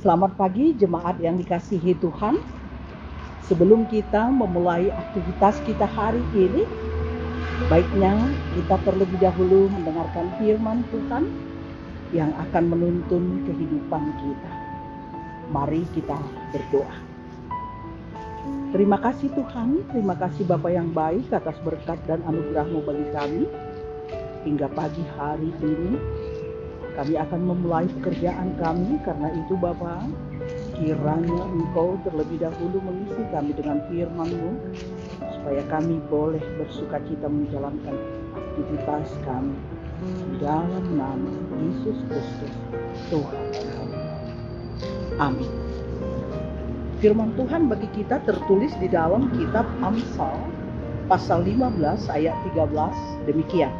Selamat pagi jemaat yang dikasihi Tuhan. Sebelum kita memulai aktivitas kita hari ini, baiknya kita terlebih dahulu mendengarkan firman Tuhan yang akan menuntun kehidupan kita. Mari kita berdoa. Terima kasih Tuhan, terima kasih Bapa yang baik atas berkat dan anugerah-Mu bagi kami. Hingga pagi hari ini kami akan memulai pekerjaan kami, karena itu Bapa, kiranya Engkau terlebih dahulu mengisi kami dengan firman-Mu, supaya kami boleh bersukacita menjalankan aktivitas kami. Di dalam nama Yesus Kristus, Tuhan kami. Amin. Firman Tuhan bagi kita tertulis di dalam kitab Amsal, pasal 15 ayat 13, demikian.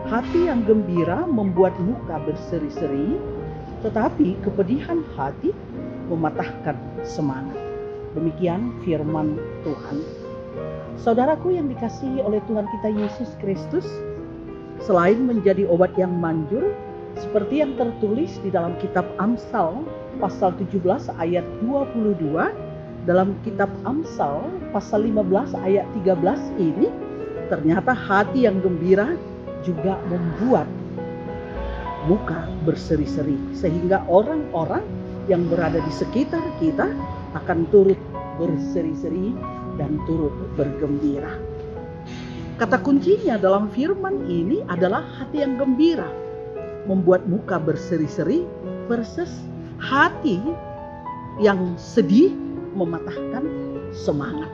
Hati yang gembira membuat muka berseri-seri, tetapi kepedihan hati mematahkan semangat. Demikian firman Tuhan. Saudaraku yang dikasihi oleh Tuhan kita Yesus Kristus, selain menjadi obat yang manjur, seperti yang tertulis di dalam kitab Amsal pasal 17 ayat 22, dalam kitab Amsal pasal 15 ayat 13 ini, ternyata hati yang gembira juga membuat muka berseri-seri, sehingga orang-orang yang berada di sekitar kita akan turut berseri-seri dan turut bergembira. Kata kuncinya dalam firman ini adalah hati yang gembira membuat muka berseri-seri versus hati yang sedih mematahkan semangat.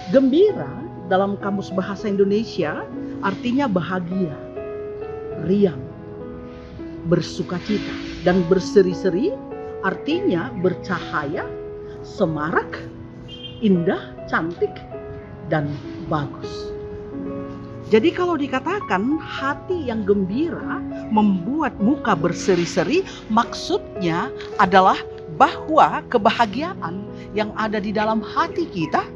Gembira dalam Kamus Bahasa Indonesia artinya bahagia, riang, bersukacita, dan berseri-seri artinya bercahaya, semarak, indah, cantik, dan bagus. Jadi kalau dikatakan hati yang gembira membuat muka berseri-seri, maksudnya adalah bahwa kebahagiaan yang ada di dalam hati kita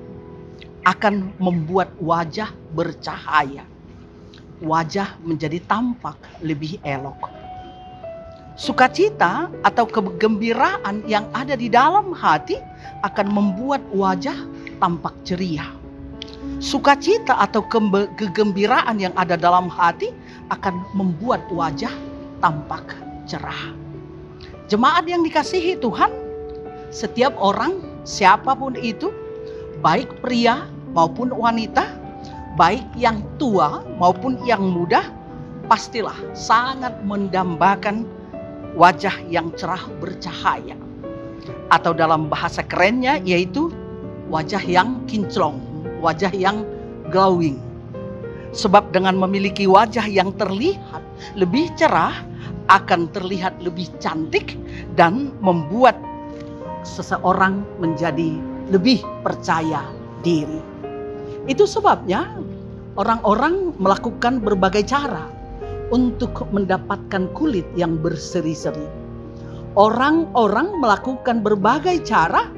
akan membuat wajah bercahaya. Wajah menjadi tampak lebih elok. Sukacita atau kegembiraan yang ada di dalam hati akan membuat wajah tampak ceria. Sukacita atau kegembiraan yang ada dalam hati akan membuat wajah tampak cerah. Jemaat yang dikasihi Tuhan, setiap orang, siapapun itu, baik pria maupun wanita, baik yang tua maupun yang muda, pastilah sangat mendambakan wajah yang cerah bercahaya. Atau dalam bahasa kerennya yaitu wajah yang kinclong, wajah yang glowing. Sebab dengan memiliki wajah yang terlihat lebih cerah, akan terlihat lebih cantik dan membuat seseorang menjadi lebih percaya diri. Itu sebabnya orang-orang melakukan berbagai cara untuk mendapatkan kulit yang berseri-seri. Orang-orang melakukan berbagai cara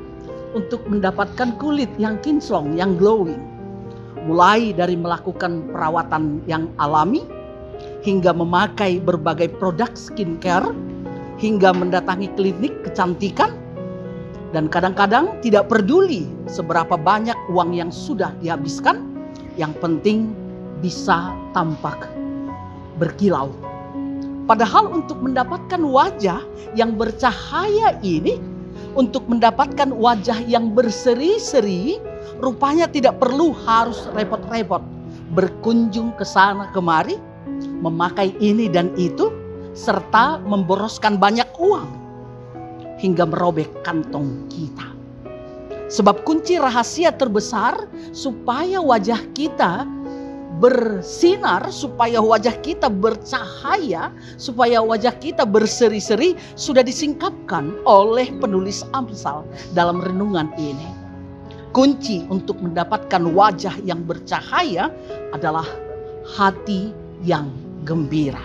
untuk mendapatkan kulit yang kinclong, yang glowing. Mulai dari melakukan perawatan yang alami, hingga memakai berbagai produk skincare, hingga mendatangi klinik kecantikan, dan kadang-kadang tidak peduli seberapa banyak uang yang sudah dihabiskan, yang penting bisa tampak berkilau. Padahal untuk mendapatkan wajah yang bercahaya ini, untuk mendapatkan wajah yang berseri-seri, rupanya tidak perlu harus repot-repot berkunjung ke sana kemari, memakai ini dan itu, serta memboroskan banyak uang hingga merobek kantong kita. Sebab kunci rahasia terbesar supaya wajah kita bersinar, supaya wajah kita bercahaya, supaya wajah kita berseri-seri, sudah disingkapkan oleh penulis Amsal dalam renungan ini. Kunci untuk mendapatkan wajah yang bercahaya adalah hati yang gembira.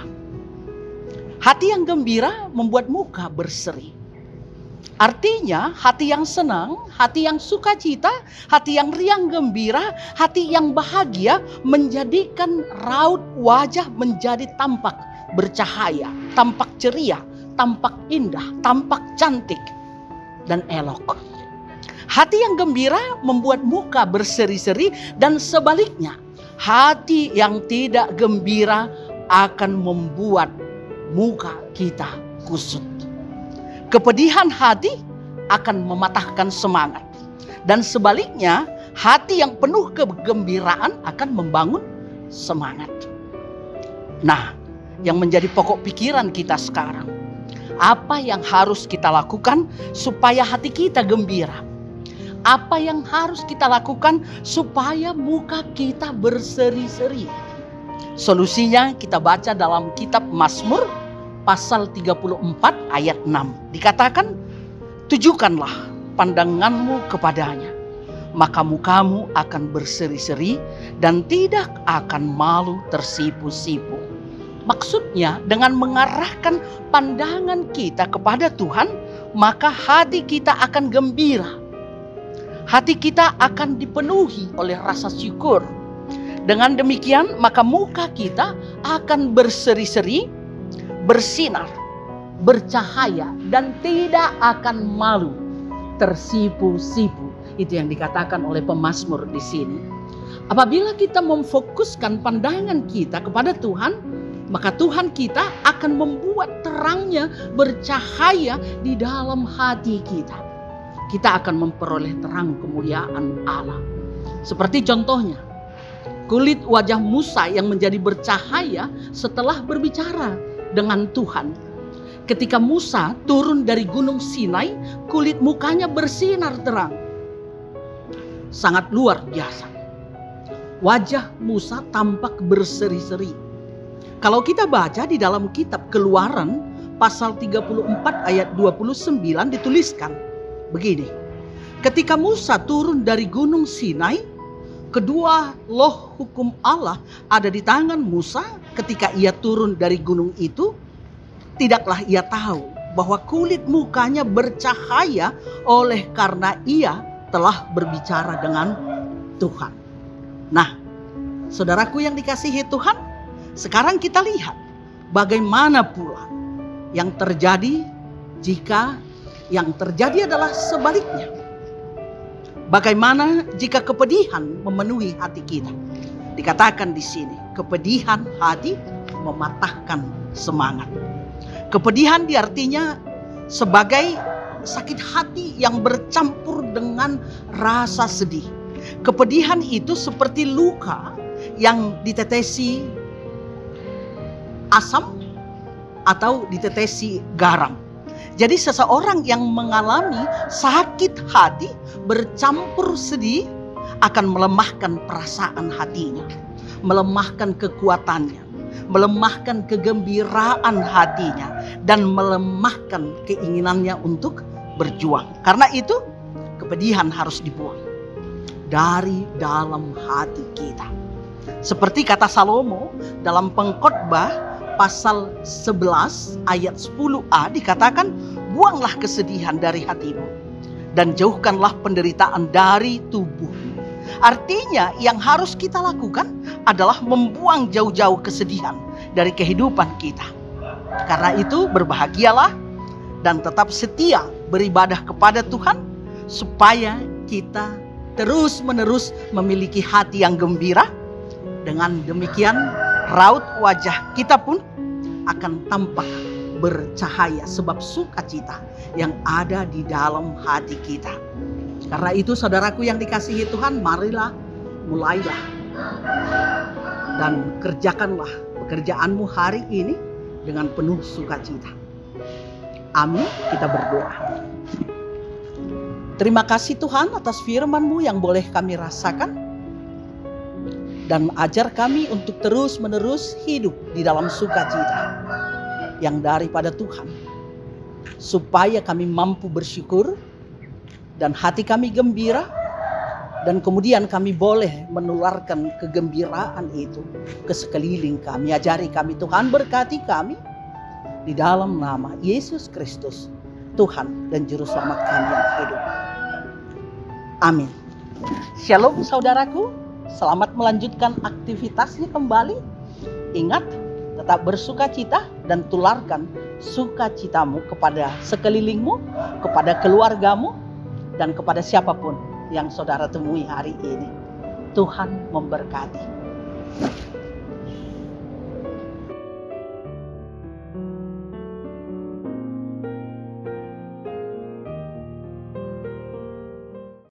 Hati yang gembira membuat muka berseri. Artinya hati yang senang, hati yang sukacita, hati yang riang gembira, hati yang bahagia menjadikan raut wajah menjadi tampak bercahaya, tampak ceria, tampak indah, tampak cantik, dan elok. Hati yang gembira membuat muka berseri-seri, dan sebaliknya, hati yang tidak gembira akan membuat muka kita kusut. Kepedihan hati akan mematahkan semangat, dan sebaliknya, hati yang penuh kegembiraan akan membangun semangat. Nah, yang menjadi pokok pikiran kita sekarang, apa yang harus kita lakukan supaya hati kita gembira? Apa yang harus kita lakukan supaya muka kita berseri-seri? Solusinya kita baca dalam kitab Mazmur pasal 34 ayat 6. Dikatakan, tujukanlah pandanganmu kepadanya, maka mukamu akan berseri-seri dan tidak akan malu tersipu-sipu. Maksudnya dengan mengarahkan pandangan kita kepada Tuhan, maka hati kita akan gembira. Hati kita akan dipenuhi oleh rasa syukur. Dengan demikian, maka muka kita akan berseri-seri, bersinar, bercahaya, dan tidak akan malu tersipu-sipu. Itu yang dikatakan oleh pemazmur di sini. Apabila kita memfokuskan pandangan kita kepada Tuhan, maka Tuhan kita akan membuat terangnya bercahaya di dalam hati kita. Kita akan memperoleh terang kemuliaan Allah. Seperti contohnya, kulit wajah Musa yang menjadi bercahaya setelah berbicara dengan Tuhan. Ketika Musa turun dari gunung Sinai, kulit mukanya bersinar terang. Sangat luar biasa. Wajah Musa tampak berseri-seri. Kalau kita baca di dalam kitab Keluaran pasal 34 ayat 29 dituliskan begini. Ketika Musa turun dari gunung Sinai, kedua loh hukum Allah ada di tangan Musa. Ketika ia turun dari gunung itu, tidaklah ia tahu bahwa kulit mukanya bercahaya oleh karena ia telah berbicara dengan Tuhan. Nah, saudaraku yang dikasihi Tuhan, sekarang kita lihat bagaimana pula yang terjadi jika yang terjadi adalah sebaliknya. Bagaimana jika kepedihan memenuhi hati kita? Dikatakan di sini, kepedihan hati mematahkan semangat. Kepedihan diartinya sebagai sakit hati yang bercampur dengan rasa sedih. Kepedihan itu seperti luka yang ditetesi asam atau ditetesi garam. Jadi seseorang yang mengalami sakit hati bercampur sedih akan melemahkan perasaan hatinya, melemahkan kekuatannya, melemahkan kegembiraan hatinya, dan melemahkan keinginannya untuk berjuang. Karena itu kepedihan harus dibuang dari dalam hati kita. Seperti kata Salomo dalam Pengkhotbah pasal 11 ayat 10a dikatakan, buanglah kesedihan dari hatimu dan jauhkanlah penderitaan dari tubuhmu. Artinya yang harus kita lakukan adalah membuang jauh-jauh kesedihan dari kehidupan kita. Karena itu berbahagialah dan tetap setia beribadah kepada Tuhan, supaya kita terus-menerus memiliki hati yang gembira. Dengan demikian raut wajah kita pun akan tampak bercahaya sebab sukacita yang ada di dalam hati kita. Karena itu saudaraku yang dikasihi Tuhan, marilah mulailah dan kerjakanlah pekerjaanmu hari ini dengan penuh sukacita. Amin. Kita berdoa. Terima kasih Tuhan atas firman-Mu yang boleh kami rasakan. Dan ajar kami untuk terus-menerus hidup di dalam sukacita yang daripada Tuhan. Supaya kami mampu bersyukur dan hati kami gembira. Dan kemudian kami boleh menularkan kegembiraan itu ke sekeliling kami. Ajari kami Tuhan, berkati kami. Di dalam nama Yesus Kristus, Tuhan dan Juru Selamat kami yang hidup. Amin. Shalom saudaraku. Selamat melanjutkan aktivitasnya kembali. Ingat, tetap bersukacita dan tularkan sukacitamu kepada sekelilingmu, kepada keluargamu, dan kepada siapapun yang saudara temui hari ini. Tuhan memberkati.